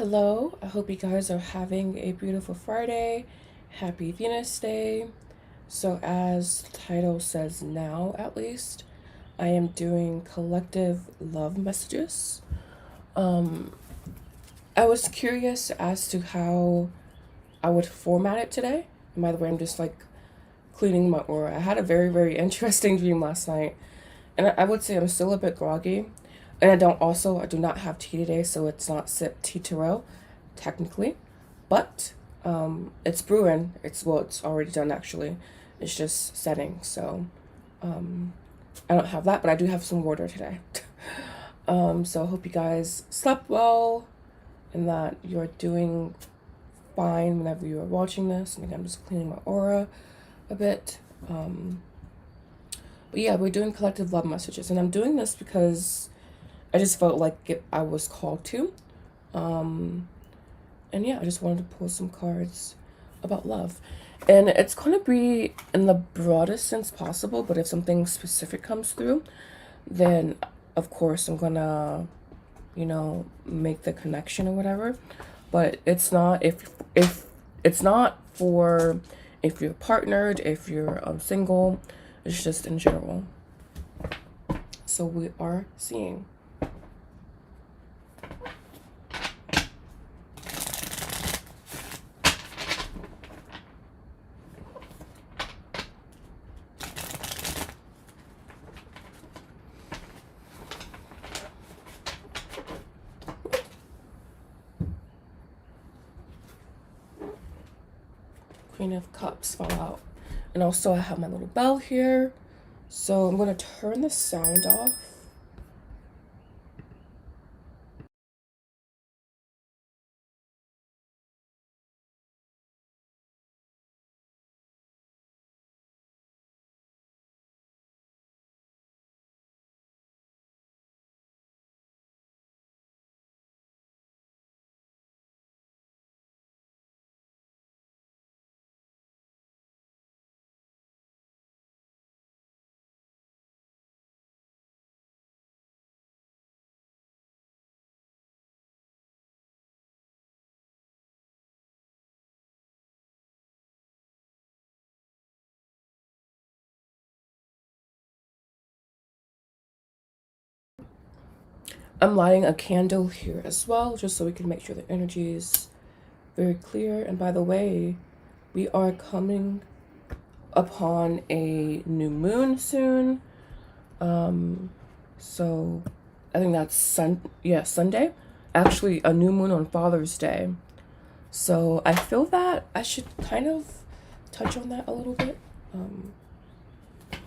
Hello, I hope you guys are having a beautiful Friday. Happy Venus Day. So, as the title says now, at least, I am doing collective love messages. Um, I was curious as to how I would format it today. And by the way, I'm just like cleaning my aura. I had a very, very interesting dream last night, and I would say I'm still a bit groggy. And I do not have tea today, so it's not sip tea to row, technically. But it's brewing. It's already done actually. It's just setting. So um, I don't have that, but I do have some water today. So I hope you guys slept well and that you're doing fine whenever you are watching this. And again, I'm just cleaning my aura a bit. But yeah, we're doing collective love messages, and I'm doing this because I just felt like I was called to. Um, and yeah, I just wanted to pull some cards about love. And it's going to be in the broadest sense possible, but if something specific comes through, then of course I'm going to, make the connection or whatever. But it's not if it's not for if you're partnered, if you're single, it's just in general. So we are seeing. Queen of Cups fall out. And also I have my little bell here. So I'm going to turn the sound off. I'm lighting a candle here as well, just so we can make sure the energy is very clear. And by the way, we are coming upon a new moon soon. So I think that's Sunday. Actually, a new moon on Father's Day. So I feel that I should kind of touch on that a little bit.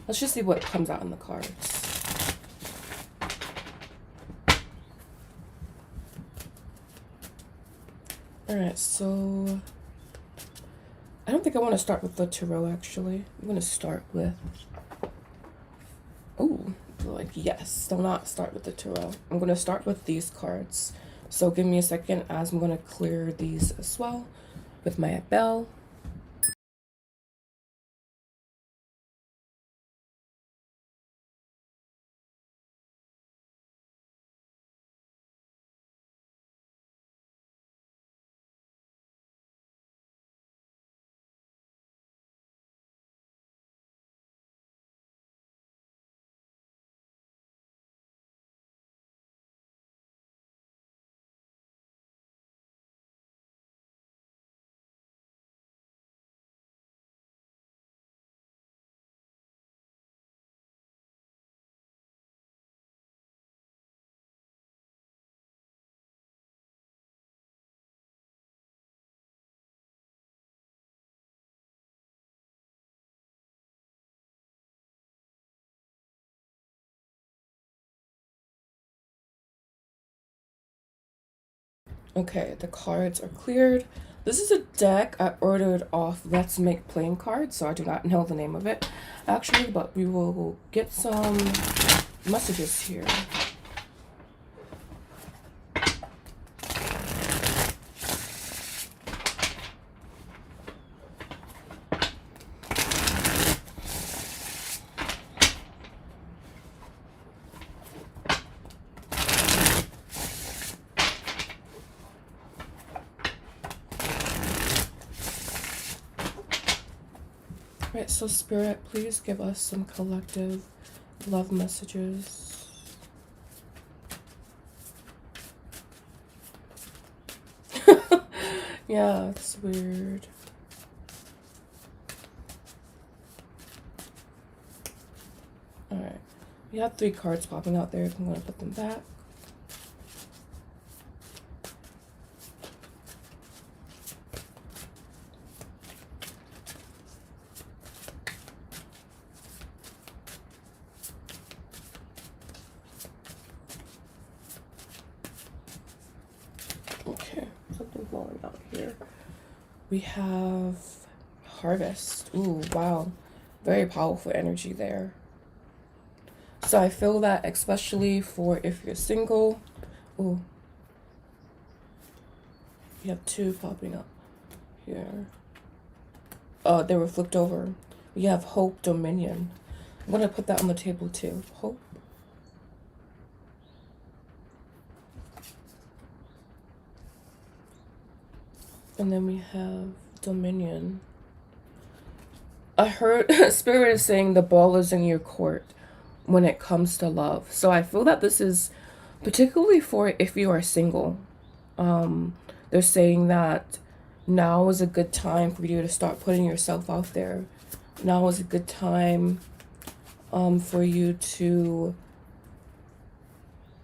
Let's just see what comes out in the cards. Alright, so I don't think I want to start with the tarot actually. I'm going to start with. Oh, yes, do not start with the tarot. I'm going to start with these cards. So give me a second as I'm going to clear these as well with my bell. Okay, the cards are cleared. This is a deck I ordered off Let's Make Playing Cards, so I do not know the name of it actually, but we will get some messages here. Right, so Spirit, please give us some collective love messages. Yeah, it's weird. Alright. We have 3 cards popping out there. I'm going to put them back. Okay, something falling out here. We have Harvest. Ooh, wow. Very powerful energy there. So I feel that especially for if you're single. Ooh. You have 2 popping up here. Oh, they were flipped over. We have Hope, Dominion. I'm going to put that on the table too. Hope. And then we have Dominion. I heard Spirit is saying the ball is in your court when it comes to love. So I feel that this is particularly for if you are single. They're saying that now is a good time for you to start putting yourself out there. Now is a good time for you to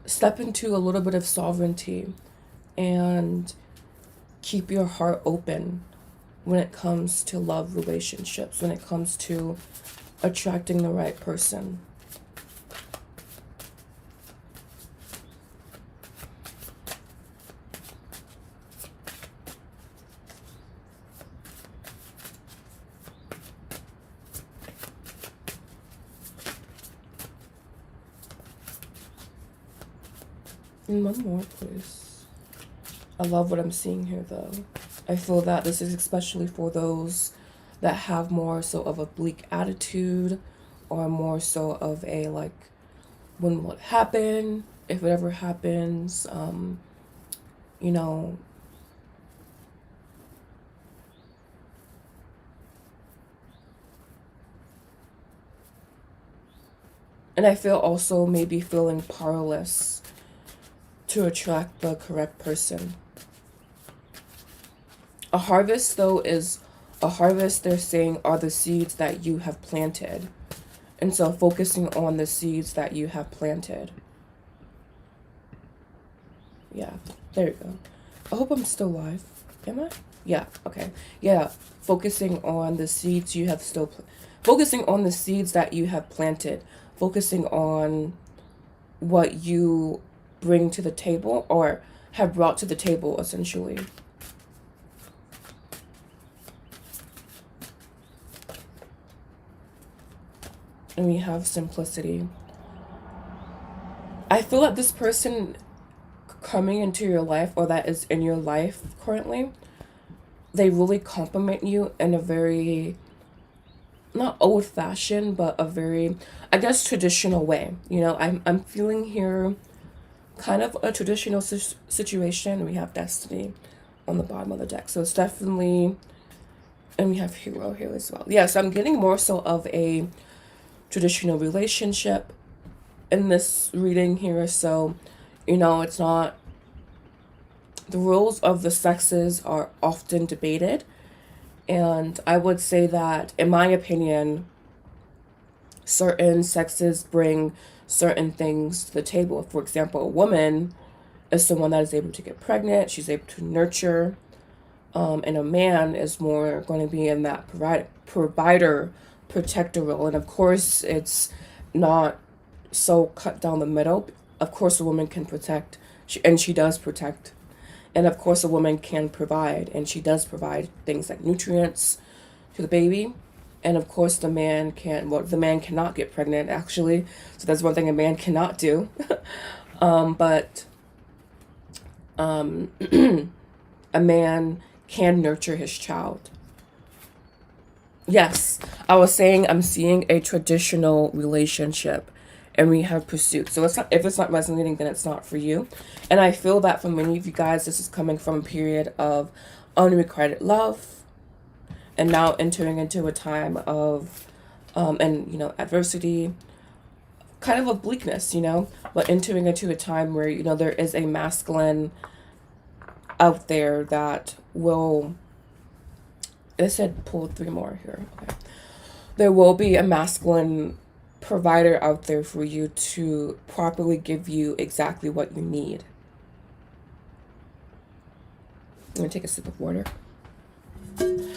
step into a little bit of sovereignty and keep your heart open when it comes to love relationships, when it comes to attracting the right person. And one more, please. I love what I'm seeing here, though. I feel that this is especially for those that have more so of a bleak attitude, or more so of a, like, when what happened, if it ever happens, you know, and I feel also maybe feeling powerless to attract the correct person. A harvest, though, is a harvest, they're saying, are the seeds that you have planted. And so focusing on the seeds that you have planted. Yeah, there you go. I hope I'm still live. Am I? Yeah, okay. Yeah, focusing on the seeds you have focusing on the seeds that you have planted. Focusing on what you bring to the table, or have brought to the table, essentially. And we have Simplicity. I feel like this person coming into your life, or that is in your life currently, they really compliment you in a very, not old-fashioned, but a very, I guess, traditional way. You know, I'm feeling here kind of a traditional situation. We have Destiny on the bottom of the deck, so it's definitely, and we have Hero here as well. Yeah, so I'm getting more so of a traditional relationship in this reading here. So, you know, it's not, the rules of the sexes are often debated, and I would say that, in my opinion, certain sexes bring certain things to the table. For example, a woman is someone that is able to get pregnant, she's able to nurture, and a man is more going to be in that provider, protector role. And of course, it's not so cut down the middle. Of course, a woman can protect, and she does protect. And of course, a woman can provide, and she does provide things like nutrients to the baby. And of course, the man cannot get pregnant, actually. So that's one thing a man cannot do. But a man can nurture his child. Yes, I was saying I'm seeing a traditional relationship, and we have pursuit. So it's not, if it's not resonating, then it's not for you. And I feel that for many of you guys, this is coming from a period of unrequited love. and now entering into a time of and adversity, kind of a bleakness, but entering into a time where there is a masculine out there that will, it said pull 3 more here, okay, there will be a masculine provider out there for you to properly give you exactly what you need. I'm gonna take a sip of water.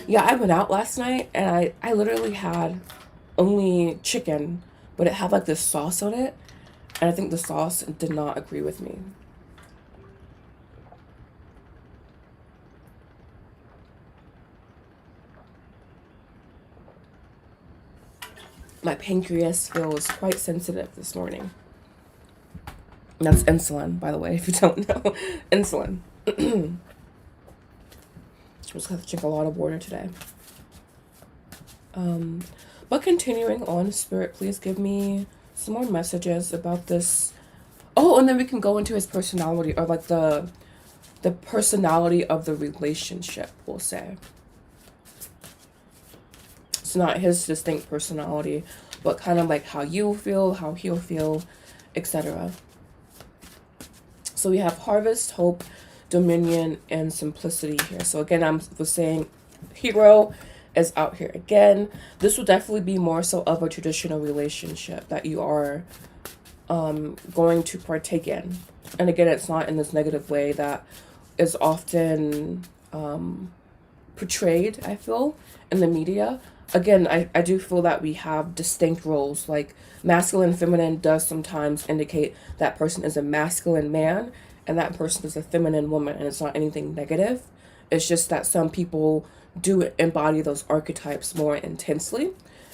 Yeah, I went out last night and I literally had only chicken, but it had like this sauce on it, and I think the sauce did not agree with me. My pancreas feels quite sensitive this morning. That's insulin, by the way, if you don't know. Insulin. Just have to drink a lot of water today. But continuing on, Spirit, please give me some more messages about this. Oh, and then we can go into his personality, or like the personality of the relationship, we'll say. It's not his distinct personality, but kind of like how you feel, how he'll feel, etc. So we have harvest, hope, dominion, and simplicity here. So again, I was saying hero is out here again. This will definitely be more so of a traditional relationship that you are going to partake in. And again, it's not in this negative way that is often portrayed, I feel, in the media. Again, I do feel that we have distinct roles, like masculine and feminine does sometimes indicate that person is a masculine man and that person is a feminine woman, and it's not anything negative. It's just that some people do embody those archetypes more intensely,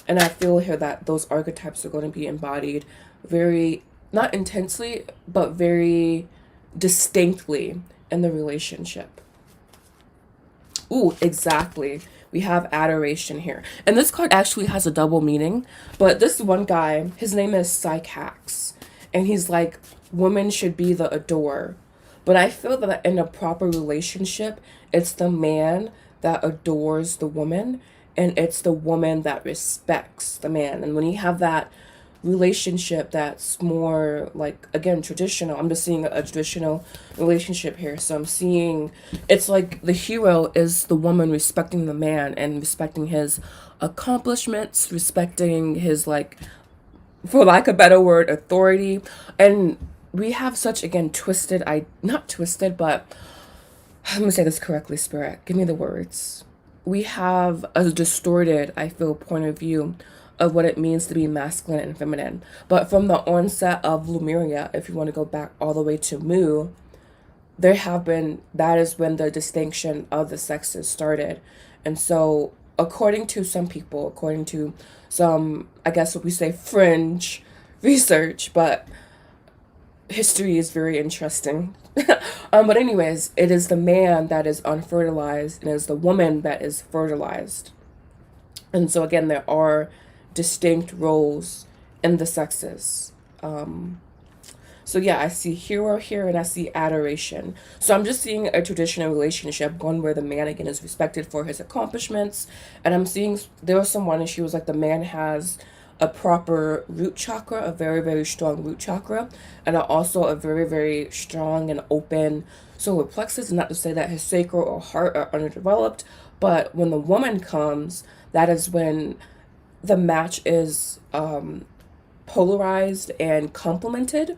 and I feel here that those archetypes are going to be embodied very, not intensely, but very distinctly in the relationship. Ooh, exactly. We have adoration here. And this card actually has a double meaning. But this one guy, his name is Psychax. And he's like, women should be the adorer. But I feel that in a proper relationship, it's the man that adores the woman. And it's the woman that respects the man. And when you have that relationship that's more like, again, traditional, I'm just seeing a traditional relationship here. So I'm seeing it's like the hero is the woman respecting the man and respecting his accomplishments, respecting his, like, for lack of a better word, authority. And we have such, again, twisted, not twisted, but let me say this correctly, Spirit, give me the words. We have a distorted, I feel, point of view of what it means to be masculine and feminine. But from the onset of Lemuria, if you want to go back all the way to Mu, that is when the distinction of the sexes started. And so, according to some people, according to some, I guess what we say, fringe research, but history is very interesting. But anyways, it is the man that is unfertilized and it is the woman that is fertilized. And so again, there are distinct roles in the sexes. So yeah, I see hero here and I see adoration. So I'm just seeing a traditional relationship, one where the man again is respected for his accomplishments. And I'm seeing there was someone and she was like, the man has a proper root chakra, a very, very strong root chakra, and also a very, very strong and open solar plexus. Not to say that his sacral or heart are underdeveloped, but when the woman comes, that is when the match is polarized and complemented.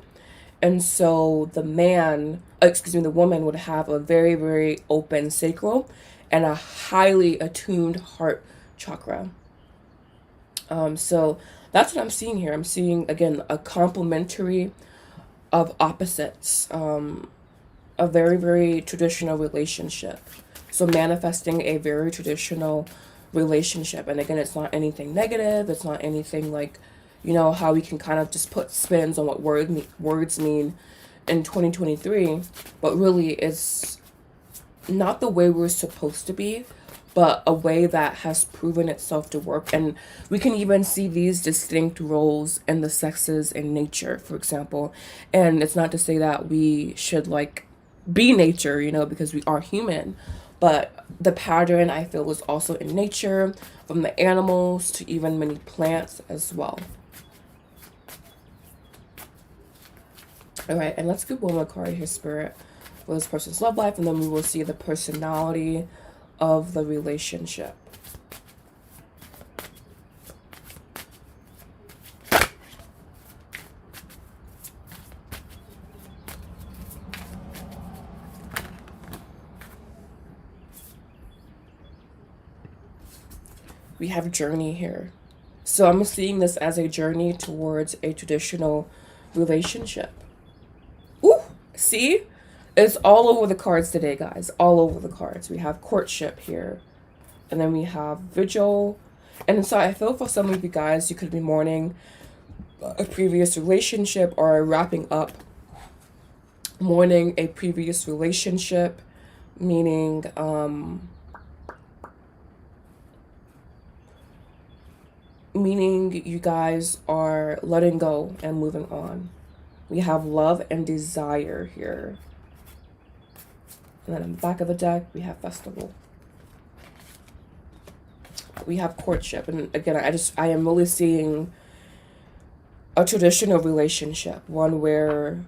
And so the woman would have a very, very open sacral and a highly attuned heart chakra. So that's what I'm seeing here. I'm seeing, again, a complementary of opposites, a very, very traditional relationship. So manifesting a very traditional relationship. And again, it's not anything negative. It's not anything like, how we can kind of just put spins on what words mean in 2023. But really, it's not the way we're supposed to be, but a way that has proven itself to work. And we can even see these distinct roles in the sexes in nature, for example. And it's not to say that we should, like, be nature, because we are human. but the pattern I feel is also in nature, from the animals to even many plants as well. All right, and let's get one more card here, Spirit, for this person's love life, and then we will see the personality of the relationship. We have journey here. So I'm seeing this as a journey towards a traditional relationship. Ooh, see? It's all over the cards today, guys. All over the cards. We have courtship here. And then we have vigil. And so I feel for some of you guys, you could be mourning a previous relationship or wrapping up mourning a previous relationship, meaning you guys are letting go and moving on. We have love and desire here. And then on the back of the deck, we have festival. We have courtship. And again, I am really seeing a traditional relationship. One where,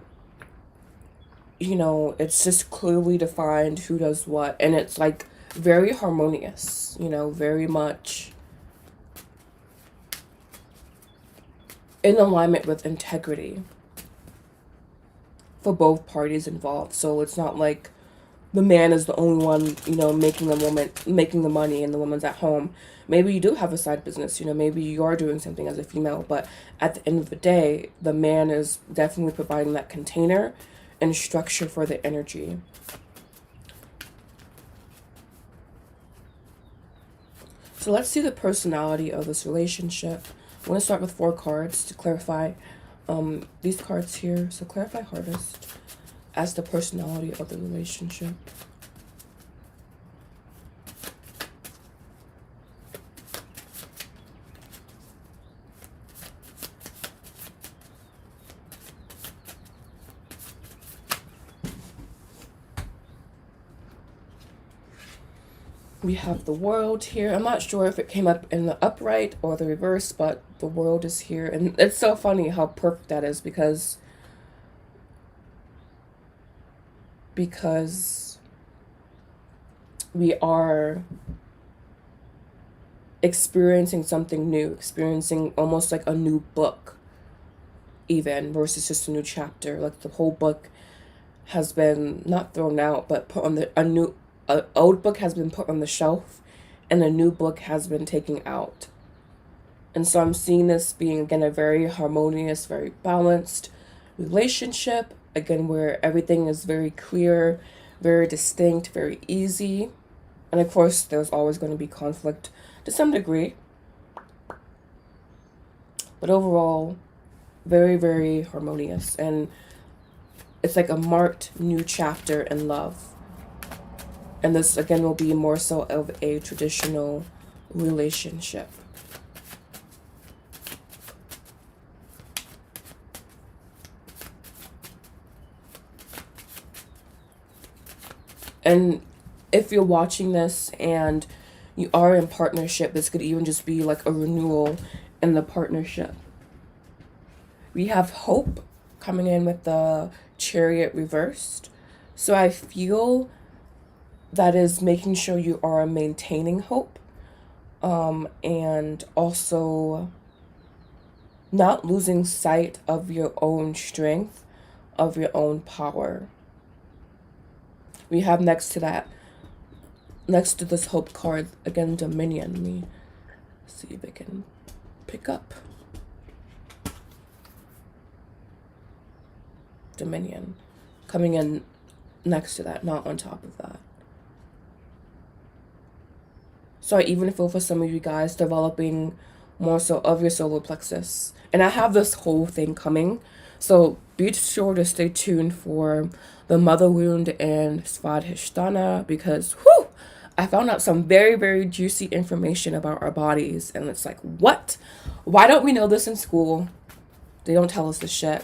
you know, it's just clearly defined who does what. And it's like very harmonious, you know, very much in alignment with integrity for both parties involved. So it's not like the man is the only one, you know, making the money and the woman's at home. Maybe you do have a side business, you know, maybe you are doing something as a female, but at the end of the day, the man is definitely providing that container and structure for the energy. So let's see the personality of this relationship. I'm going to start with 4 cards to clarify these cards here. So clarify hardest as the personality of the relationship. We have the world here. I'm not sure if it came up in the upright or the reverse, but the world is here. And it's so funny how perfect that is because we are experiencing something new, experiencing almost like a new book even versus just a new chapter. Like the whole book has been not thrown out, but put on an old book has been put on the shelf and a new book has been taken out. And so I'm seeing this being, again, a very harmonious, very balanced relationship, again, where everything is very clear, very distinct, very easy. And of course, there's always going to be conflict to some degree. But overall, very, very harmonious. And it's like a marked new chapter in love. And this, again, will be more so of a traditional relationship. And if you're watching this and you are in partnership, this could even just be like a renewal in the partnership. We have hope coming in with the Chariot reversed. So I feel that is making sure you are maintaining hope, and also not losing sight of your own strength, of your own power. We have next to this hope card, again, Dominion. Let me see if I can pick up. Dominion. Coming in next to that, not on top of that. So I even feel for some of you guys developing more so of your solar plexus. And I have this whole thing coming. So be sure to stay tuned for the mother wound and Svadhisthana because, whew, I found out some very, very juicy information about our bodies. And it's like, what? Why don't we know this in school? They don't tell us this shit.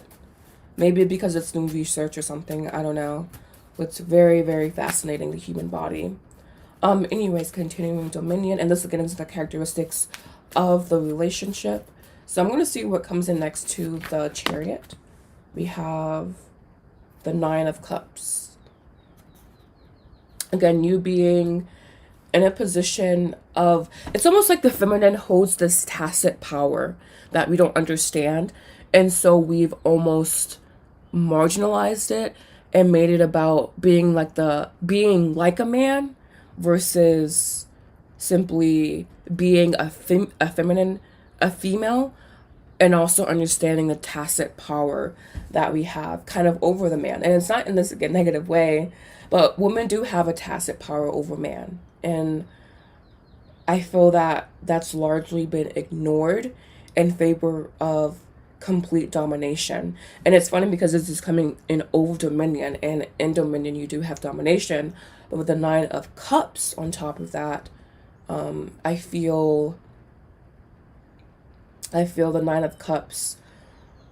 Maybe because it's new research or something. I don't know. It's very, very fascinating, the human body. Anyways, continuing dominion, and this again is the characteristics of the relationship. So I'm going to see what comes in next to the chariot. We have the 9 of Cups. Again, you being in a position of, it's almost like the feminine holds this tacit power that we don't understand. And so we've almost marginalized it and made it about being like a man versus simply being a female, and also understanding the tacit power that we have kind of over the man. And it's not in this negative way, but women do have a tacit power over man. And I feel that that's largely been ignored in favor of complete domination. And it's funny because this is coming in over dominion, and in dominion you do have domination, but with the 9 of Cups on top of that, I feel the 9 of Cups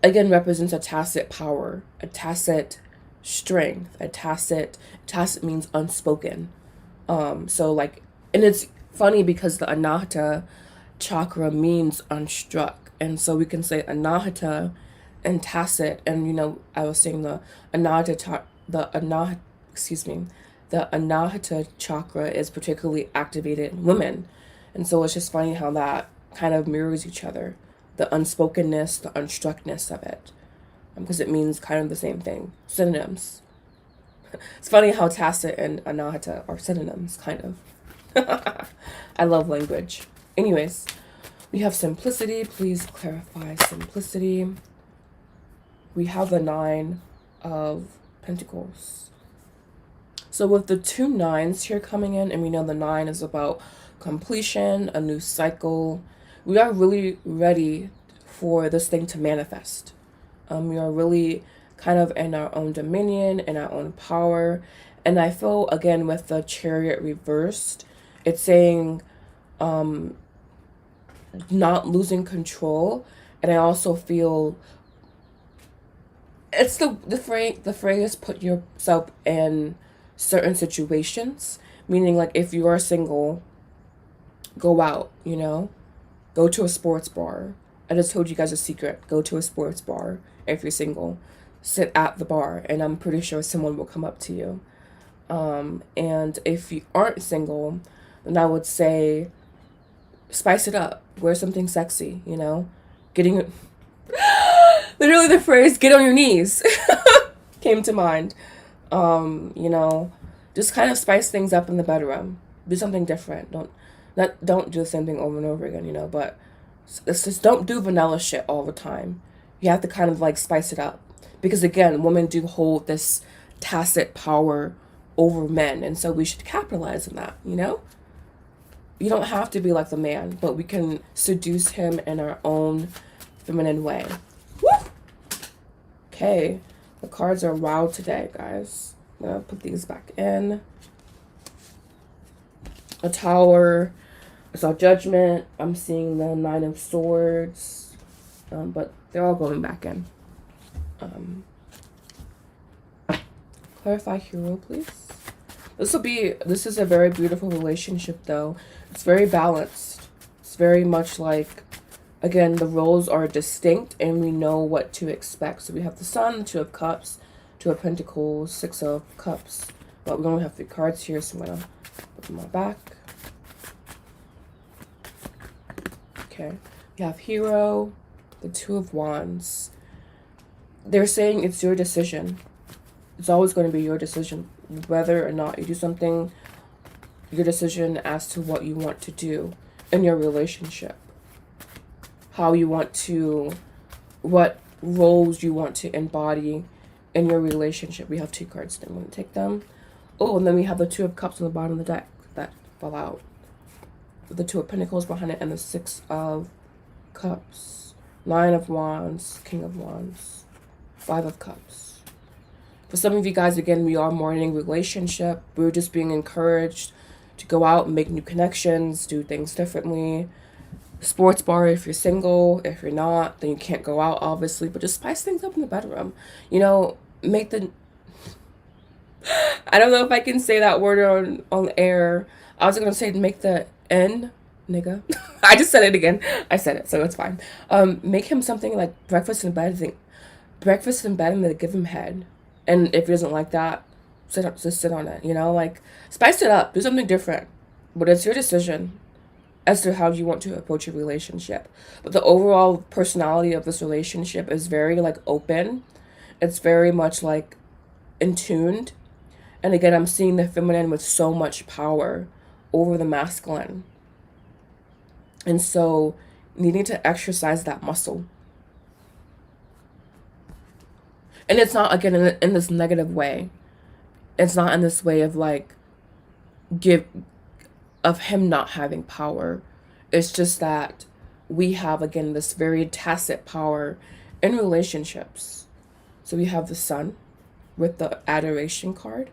again represents a tacit power, a tacit strength, tacit means unspoken. So like, and it's funny because the Anahata chakra means unstruck, and so we can say Anahata and tacit. And I was saying the Anahata chakra is particularly activated in women, and so it's just funny how that kind of mirrors each other, the unspokenness, the unstruckness of it, because it means kind of the same thing, synonyms. It's funny how tacit and Anahata are synonyms, kind of. I love language. Anyways, we have simplicity. Please clarify simplicity. We have the 9 of Pentacles. So with the 2 9s here coming in, and we know the 9 is about completion, a new cycle. We are really ready for this thing to manifest. We are really kind of in our own dominion, in our own power. And I feel, again, with the Chariot reversed, it's saying not losing control. And I also feel it's the phrase put yourself in certain situations, meaning like if you are single, go out, go to a sports bar. I just told you guys a secret. Go to a sports bar if you're single. Sit at the bar, and I'm pretty sure someone will come up to you. And if you aren't single, then I would say spice it up. Wear something sexy, Getting literally the phrase "get on your knees" came to mind. Just kind of spice things up in the bedroom. Do something different. Don't do the same thing over and over again, but it's just don't do vanilla shit all the time. You have to kind of like spice it up. Because again, women do hold this tacit power over men, and so we should capitalize on that, You don't have to be like the man, but we can seduce him in our own feminine way. Woo! Okay, the cards are wild today, guys. I'm gonna put these back in. A Tower. I saw Judgment. I'm seeing the 9 of Swords. But they're all going back in. Clarify Hero, please. This is a very beautiful relationship, though. It's very balanced. It's very much like, again, the roles are distinct and we know what to expect. So we have the Sun, the 2 of Cups, 2 of Pentacles, 6 of Cups. But we only have 3 cards here, so I'm going to put them all back. Okay. We have Hero, the 2 of Wands. They're saying it's your decision. It's always going to be your decision. Whether or not you do something, your decision as to what you want to do in your relationship. How you want to, what roles you want to embody in your relationship. We have 2 cards, then I'm going to take them. Oh, and then we have the 2 of Cups on the bottom of the deck that fell out. The 2 of Pentacles behind it, and the 6 of Cups. 9 of Wands, King of Wands, 5 of Cups. For some of you guys, again, we are mourning relationship. We're just being encouraged to go out and make new connections, do things differently. Sports bar if you're single. If you're not, then you can't go out, obviously. But just spice things up in the bedroom. Make the... I don't know if I can say that word on air. I was gonna say make the N, nigga. I just said it again. I said it, so it's fine. Make him something like breakfast in bed. I think breakfast in bed, and then give him head. And if he doesn't like that, just sit on it. You know, like spice it up, do something different. But it's your decision as to how you want to approach a relationship. But the overall personality of this relationship is very like open. It's very much like in tuned. And again, I'm seeing the feminine with so much power over the masculine. And so needing to exercise that muscle. And it's not, again, in this negative way. It's not in this way of like, of him not having power. It's just that we have, again, this very tacit power in relationships. So we have the sun with the adoration card.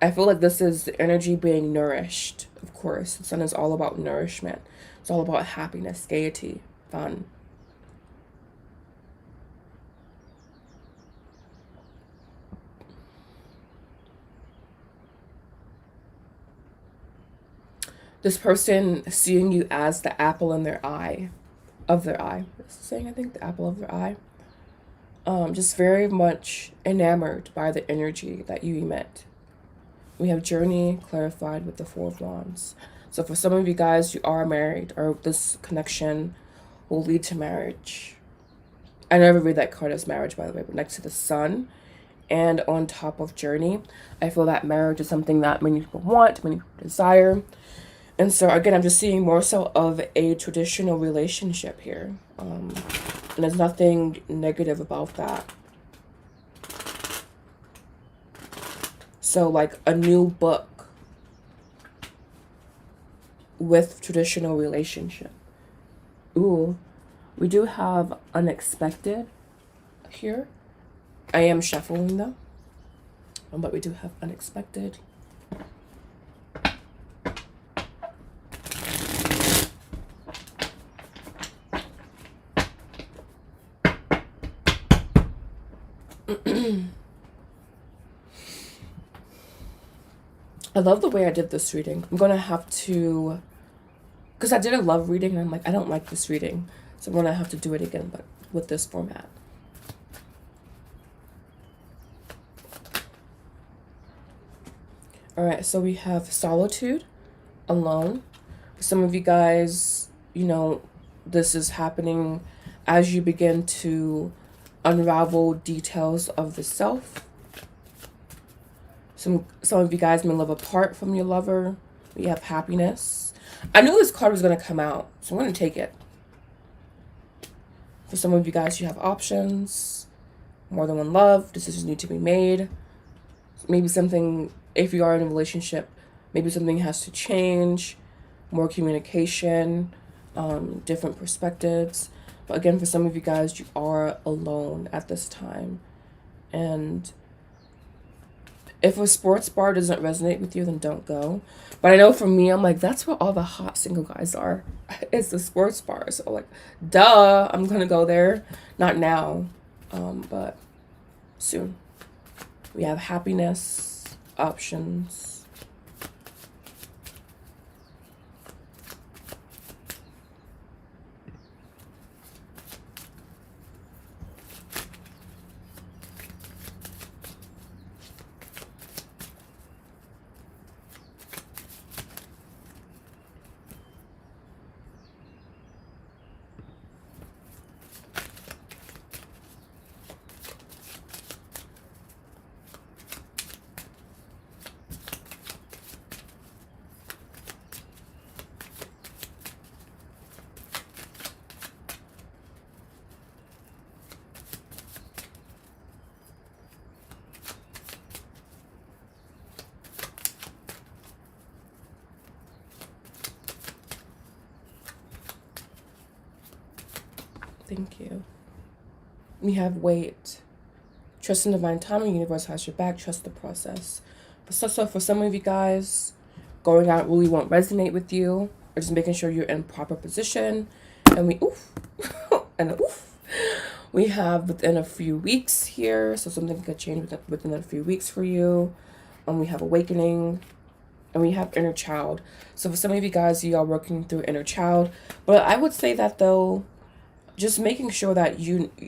I feel like this is the energy being nourished, of course. The sun is all about nourishment. It's all about happiness, gaiety, fun. This person seeing you as the apple in their eye, of their eye. That's the saying, I think, the apple of their eye. Just very much enamored by the energy that you emit. We have journey clarified with the Four of Wands. So for some of you guys, you are married, or this connection will lead to marriage. I never read that card as marriage, by the way, but next to the sun and on top of journey, I feel that marriage is something that many people want, many people desire. And so again, I'm just seeing more so of a traditional relationship here. And there's nothing negative about that. So like a new book with traditional relationship. Ooh, we do have unexpected here. I am shuffling though, but we do have unexpected. I love the way I did this reading. I'm gonna have to, because I did a love reading and I'm like, I don't like this reading. So I'm gonna have to do it again, but with this format. All right, so we have solitude, alone. Some of you guys, you know, this is happening as you begin to unravel details of the self. Some of you guys may live apart from your lover. We have happiness. I knew this card was going to come out, so I'm going to take it. For some of you guys, you have options. More than one love. Decisions need to be made. Maybe something, if you are in a relationship, maybe something has to change. More communication. Different perspectives. But again, for some of you guys, you are alone at this time. And if a sports bar doesn't resonate with you, then don't go. But I know for me, I'm like, that's where all the hot single guys are. It's the sports bar. So like, duh, I'm going to go there. Not now, but soon. We have happiness, options. Thank you. We have wait. Trust in divine timing. The universe has your back. Trust the process. So for some of you guys, going out really won't resonate with you, or just making sure you're in proper position. And we we have within a few weeks here, so something could change within a few weeks for you. We have awakening. and we have inner child. So for some of you guys, you are working through inner child. But I would say that though, just making sure that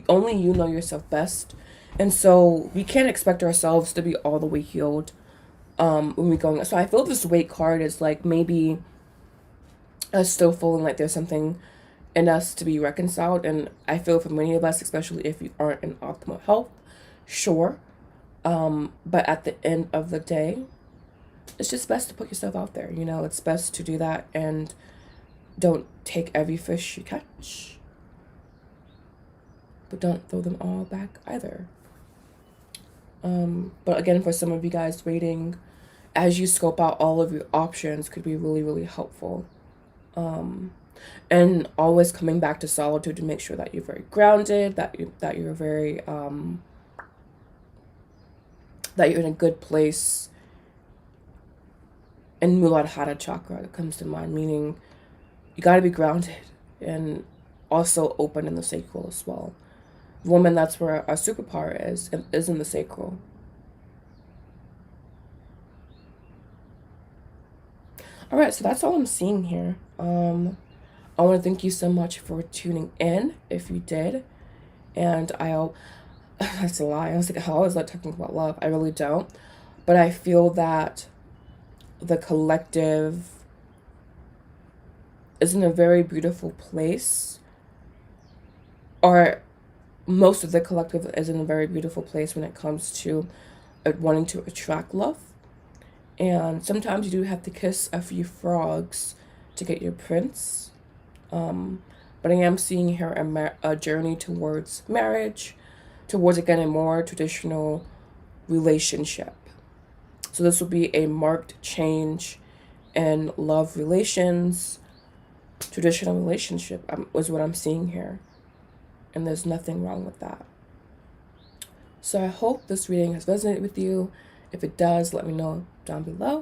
only you know yourself best. And so we can't expect ourselves to be all the way healed when we going. So I feel this weight card is like maybe us still feeling like there's something in us to be reconciled. And I feel for many of us, especially if you aren't in optimal health, sure. But at the end of the day, it's just best to put yourself out there. You know, it's best to do that, and don't take every fish you catch, but don't throw them all back either. But again, for some of you guys, waiting as you scope out all of your options could be really, really helpful. And always coming back to solitude to make sure that you're very grounded, that you're very that you're in a good place. And Muladhara chakra that comes to mind, meaning you got to be grounded and also open in the sacral as well. Woman, that's where our superpower is in the sacral. All right, so that's all I'm seeing here. I want to thank you so much for tuning in, if you did. And that's a lie. I was like, I always like talking about love. I really don't. But I feel that the collective is in a very beautiful place, or most of the collective is in a very beautiful place when it comes to wanting to attract love. And sometimes you do have to kiss a few frogs to get your prince. But I am seeing here a journey towards marriage, towards, again, a more traditional relationship. So this will be a marked change in love relations, traditional relationship is what I'm seeing here. And there's nothing wrong with that. So I hope this reading has resonated with you. If it does, let me know down below.